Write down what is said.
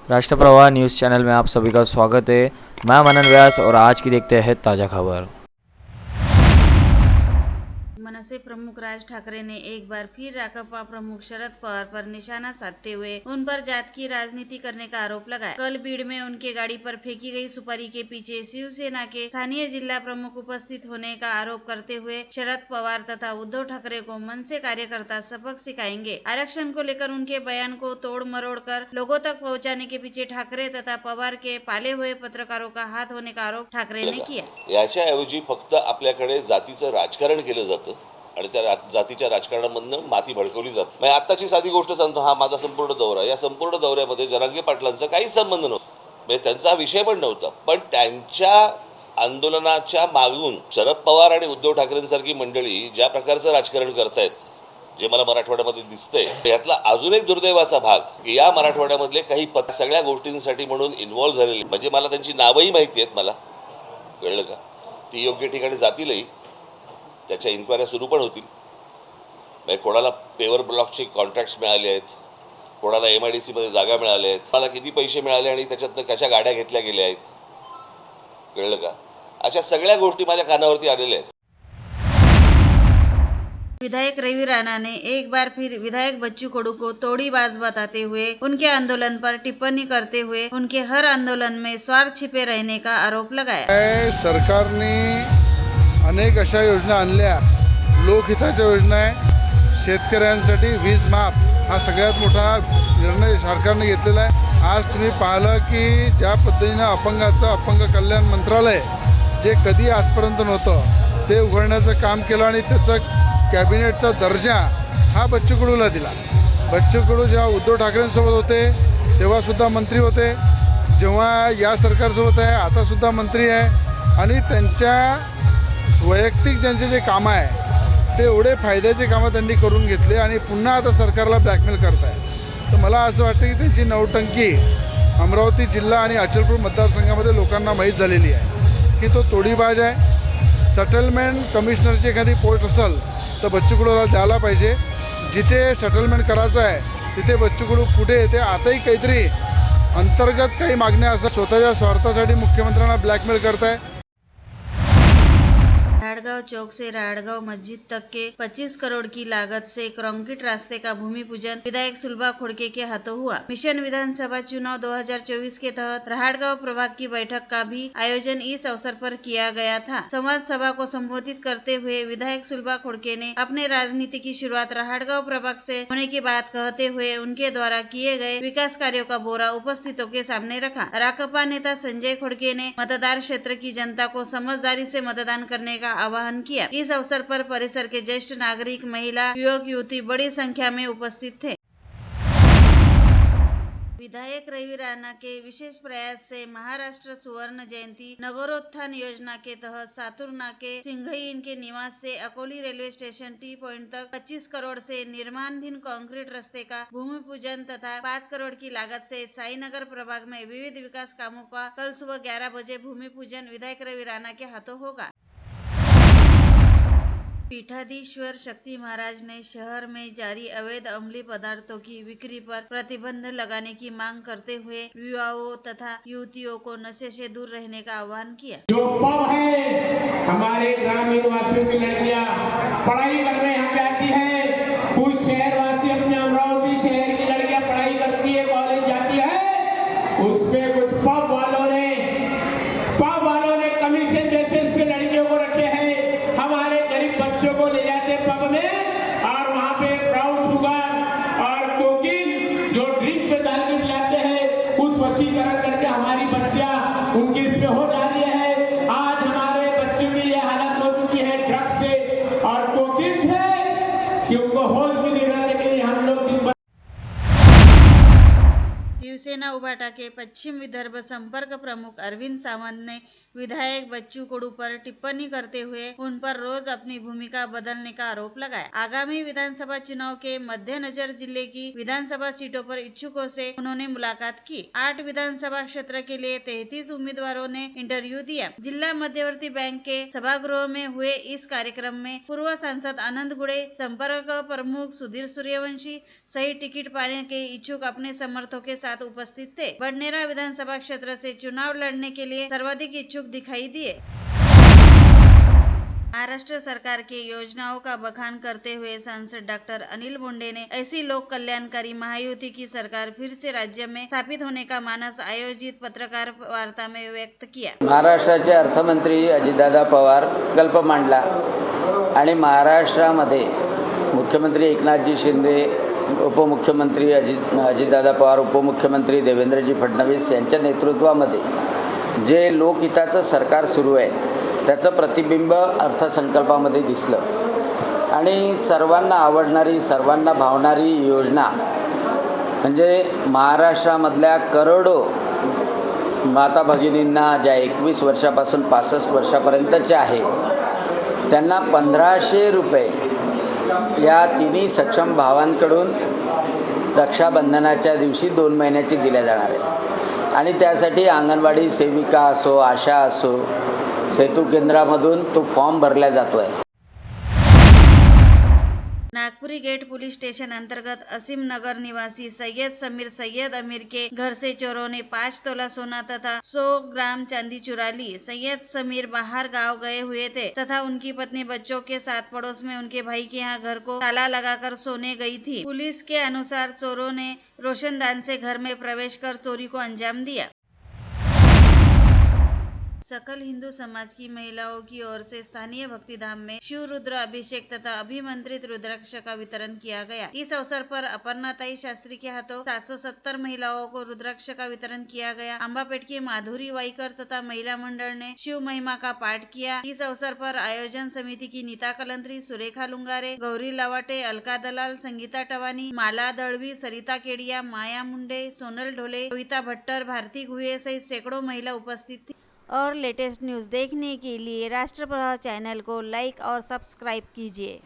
राष्ट्रप्रवाह news channel में आप सभी का स्वागत है। मैं मनन व्यास और आज की देखते हैं ताज़ा खबर। मनसे प्रमुख राज ठाकरे ने एक बार फिर राकपा प्रमुख शरद पवार पर निशाना साधते हुए उन पर जात की राजनीति करने का आरोप लगाया। कल बीड़ में उनके गाड़ी पर फेंकी गई सुपारी के पीछे शिवसेना के स्थानीय जिला प्रमुख उपस्थित होने का आरोप करते हुए शरद पवार तथा उद्धव ठाकरे को मनसे कार्यकर्ता सबक सिखाएंगे। आरक्षण को लेकर उनके बयान को तोड़ मरोड़ कर लोगों तक पहुंचाने के पीछे ठाकरे तथा पवार के पाले हुए पत्रकारों का हाथ होने का आरोप ठाकरे ने किया। याच्याऐवजी फक्त आपल्याकडे जातीचं राजकारण केलं जातं आणि त्या जातीच्या राजकारणामधून माती भडकवली जाते। मी आत्ताची साधी गोष्ट सांगतो, हा माझा संपूर्ण दौरा, या संपूर्ण दौऱ्यामध्ये जरांगे पाटलांचा काही संबंध नव्हता, म्हणजे त्यांचा विषय पण नव्हता, पण त्यांच्या आंदोलनाच्या मागून शरद पवार आणि उद्धव ठाकरेंसारखी मंडळी ज्या प्रकारचं राजकारण करतायत, जे मला मराठवाड्यामध्ये दिसतंय, यातला अजून एक दुर्दैवाचा भाग की या मराठवाड्यामधले काही सगळ्या गोष्टींसाठी म्हणून इन्व्हॉल्व्ह झालेले, म्हणजे मला त्यांची नावही माहिती आहेत, मला कळलं का, ती योग्य ठिकाणी जातीलही, त्याच्या इन्क्वायऱ्या सुरू पण होतील। म्हणजे कोणाला पेवर ब्लॉकचे कॉन्ट्रॅक्ट्स मिळाले आहेत, कोणाला MIDC मध्ये जागा मिळाल्या आहेत, कोणाला किती पैसे मिळाले आणि त्याच्यातनं कशा गाड्या घेतल्या गेल्या आहेत, कळलं का, अशा सगळ्या गोष्टी माझ्या कानावरती आलेल्या आहेत। विधायक रवि राणा ने एक बार फिर विधायक बच्चू कडू को तोड़ीबाज बताते हुए उनके आंदोलन पर टिप्पणी करते हुए उनके हर आंदोलन में स्वार्थ छिपे रहने का आरोप लगाया। सरकारने अनेक अशा योजना आणल्या, लोकहिताच्या योजना आहे, शेतकऱ्यांसाठी वीज माफ हा सगळ्यात मोठा निर्णय सरकारने घेतलेला आहे। आज तुम्ही पाहिलं की ज्या पद्धतीनं अपंग कल्याण मंत्रालय जे कधी आजपर्यंत नव्हतं ते उघडण्याचं काम केलं आणि त्याचं कॅबिनेटचा दर्जा हा बच्चू कडूला दिला। बच्चू कडू जेव्हा उद्धव ठाकरेंसोबत होते तेव्हासुद्धा मंत्री होते, जेव्हा या सरकारसोबत आहे आतासुद्धा मंत्री आहे, आणि त्यांच्या वैयक्तिक ज्यांचे जे कामं आहे ते एवढे फायद्याचे कामं त्यांनी करून घेतले आणि पुन्हा आता सरकारला ब्लॅकमेल करताय। तर मला असं वाटतं की त्यांची नौटंकी अमरावती जिल्हा आणि अचलपूर मतदारसंघामध्ये लोकांना माहीत झालेली आहे की तो तोडीबाज आहे। सेटलमेंट कमिशनरची एखादी पोस्ट असेल तर बच्चू कडूला द्यायला पाहिजे, जिथे सेटलमेंट करायचं आहे तिथे बच्चू कडू पुढे येते। आताही काहीतरी अंतर्गत काही मागण्या असं स्वतःच्या स्वार्थासाठी मुख्यमंत्र्यांना ब्लॅकमेल करताय। राहड़गांव चौक से राहड़गांव मस्जिद तक के 25 करोड़ की लागत से कंक्रीट रास्ते का भूमि पूजन विधायक सुलभा खोड़के के हाथों हुआ। मिशन विधानसभा चुनाव 2024 के तहत राहड़गांव प्रभाग की बैठक का भी आयोजन इस अवसर पर किया गया था। संवाद सभा को संबोधित करते हुए विधायक सुलभा खोड़के ने अपने राजनीति की शुरुआत राहड़गांव प्रभाग से होने की बात कहते हुए उनके द्वारा किए गए विकास कार्यों का बोरा उपस्थितों के सामने रखा। राकपा नेता संजय खोड़के ने मतदार क्षेत्र की जनता को समझदारी से मतदान करने का आह्वान किया। इस अवसर पर परिसर के ज्येष्ठ नागरिक, महिला, युवक युवती बड़ी संख्या में उपस्थित थे। विधायक रवि राणा के विशेष प्रयास से महाराष्ट्र सुवर्ण जयंती नगरोत्थान योजना के तहत सातुर्ना के सिंघई के निवास से Akoli railway station T point तक 25 करोड़ से निर्माणाधीन कंक्रीट रास्ते का भूमि पूजन तथा 5 करोड़ की लागत से साईनगर प्रभाग में विविध विकास कामों का कल सुबह 11 बजे भूमि पूजन विधायक रवि राणा के हाथों होगा। पीठाधीश्वर शक्ति महाराज ने शहर में जारी अवैध अमली पदार्थों की बिक्री पर प्रतिबंध लगाने की मांग करते हुए युवाओं तथा युवतियों को नशे से दूर रहने का आह्वान किया। जो पब है, हमारे ग्रामीण वासियों की लड़कियां पढ़ाई करने यहाँ पे आती है, कुछ शहरवासी अपने अमरावती शहर की लड़कियां पढ़ाई करती है, कॉलेज जाती है, उसपे कुछ पब वालों ने कमीशन बेसिस पे लड़कियों को रखे हैं। हमारे गरीब बच्चों को ले जाते पब में और वहाँ पे ब्राउन शुगर और कोकीन जो ड्रिंक पे डाल के पिलाते हैं, उस वशीकरण करके हमारी बच्चियां उनकी इस पे हो जा रही है। आज हमारे बच्चों की ये हालत हो चुकी है ड्रग्स से और कोकीन से कि उनको होश भी नहीं रहा, लेकिन हम लोग शिवसेना उभाटा के पश्चिम विदर्भ संपर्क प्रमुख अरविंद सावंत ने विधायक बच्चू कडू पर टिप्पणी करते हुए उन पर रोज अपनी भूमिका बदलने का आरोप लगाया। आगामी विधानसभा चुनाव के मद्देनजर जिले की विधानसभा सीटों पर इच्छुकों से उन्होंने मुलाकात की। 8 विधानसभा क्षेत्र के लिए 33 उम्मीदवारों ने इंटरव्यू दिया। जिला मध्यवर्ती बैंक के सभागृह में हुए इस कार्यक्रम में पूर्व सांसद आनंद गुड़े, संपर्क प्रमुख सुधीर सूर्यवंशी सहित टिकट पाने के इच्छुक अपने समर्थकों के साथ उपस्थित थे। बडनेरा विधानसभा क्षेत्र से चुनाव लड़ने के लिए सर्वाधिक इच्छुक दिखाई दिए। महाराष्ट्र सरकार की योजनाओं का बखान करते हुए सांसद डॉक्टर अनिल बोंडे ने ऐसी लोक कल्याणकारी महायुति की सरकार फिर से राज्य में स्थापित होने का मानस आयोजित पत्रकार वार्ता में व्यक्त किया। महाराष्ट्राचे अर्थमंत्री अजितदादा पवार प्रकल्प मांडला आणि महाराष्ट्रामध्ये मुख्यमंत्री एकनाथजी शिंदे, उपमुख्यमंत्री अजितदादा पवार, उपमुख्यमंत्री देवेंद्रजी फडणवीस यांच्या नेतृत्वामध्ये जे लोकहिताचं सरकार सुरू आहे त्याचं प्रतिबिंब अर्थसंकल्पामध्ये दिसलं आणि सर्वांना आवडणारी, सर्वांना भावणारी योजना म्हणजे महाराष्ट्रामधल्या करोडो माता भगिनींना ज्या 21 वर्षापासून 65 वर्षापर्यंतच्या आहे त्यांना 1500 रुपये या तिन्ही सक्षम भावांकडून रक्षाबंधनाच्या दिवशी 2 महिन्याची दिल्या जाणार आहे आणि त्यासाठी अंगणवाडी सेविका असो, आशा असो, सेतू केंद्रामधून तो फॉर्म भरला जातो आहे। नागपुरी गेट पुलिस स्टेशन अंतर्गत असीम नगर निवासी सैयद समीर सैयद अमीर के घर से चोरों ने 5 तोला सोना तथा 100 ग्राम चांदी चुरा ली। सैयद समीर बाहर गांव गए हुए थे तथा उनकी पत्नी बच्चों के साथ पड़ोस में उनके भाई के यहाँ घर को ताला लगाकर सोने गई थी। पुलिस के अनुसार चोरों ने रोशनदान से घर में प्रवेश कर चोरी को अंजाम दिया। सकल हिंदू समाज की महिलाओं की ओर से स्थानीय भक्ति धाम में शिव रुद्र अभिषेक तथा अभिमंत्रित रुद्राक्ष का वितरण किया गया। इस अवसर पर अपर्णाताई शास्त्री के हाथों 770 महिलाओं को रुद्राक्ष का वितरण किया गया। अम्बापेट की माधुरी वाईकर तथा महिला मंडल ने शिव महिमा का पाठ किया। इस अवसर पर आयोजन समिति की नीता कलंत्री, सुरेखा लुंगारे, गौरी लावाटे, अलका दलाल, संगीता टवानी, माला दळवी, सरिता केडिया, माया मुंडे, सोनल ढोले, कविता भट्टर, भारती गुहे सहित सैकड़ों महिला उपस्थित थी। और लेटेस्ट न्यूज़ देखने के लिए राष्ट्रप्रवाह चैनल को लाइक और सब्सक्राइब कीजिए।